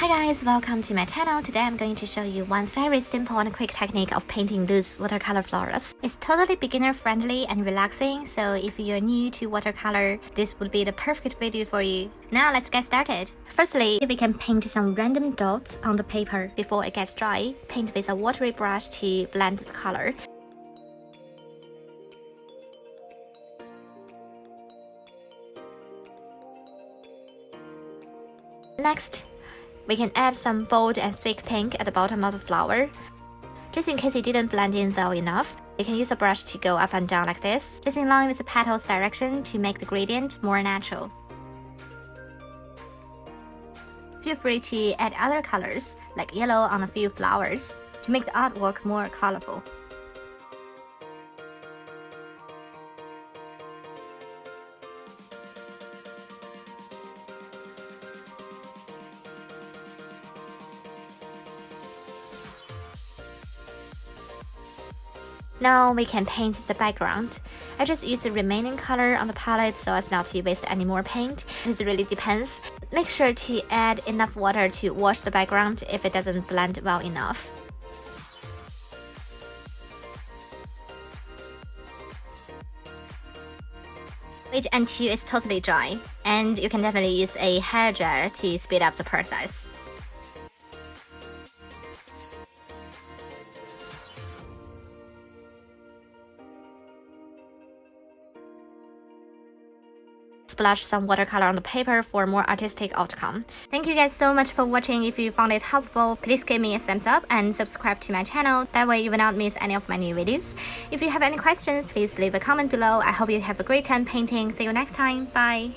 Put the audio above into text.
Hi guys, welcome to my channel. Today I'm going to show you one very simple and quick technique of painting loose watercolor florals. It's totally beginner friendly and relaxing, so if you're new to watercolor, this would be the perfect video for you. Now let's get started. Firstly, we can paint some random dots on the paper. Before it gets dry, paint with a watery brush to blend the color. Next, we can add some bold and thick pink at the bottom of the flower. Just in case it didn't blend in well enough, you can use a brush to go up and down like this, just in line with the petal's direction to make the gradient more natural. Feel free to add other colors, like yellow on a few flowers, to make the artwork more colorful. Now we can paint the background. I just use the remaining color on the palette so as not to waste any more paint. This really depends. Make sure to add enough water to wash the background if it doesn't blend well enough. Wait until it's totally dry, and you can definitely use a hair dryer to speed up the process. Splash some watercolor on the paper for a more artistic outcome. Thank you guys so much for watching. If you found it helpful, please give me a thumbs up and subscribe to my channel. That way you will not miss any of my new videos. If you have any questions, please leave a comment below. I hope you have a great time painting. See you next time. Bye!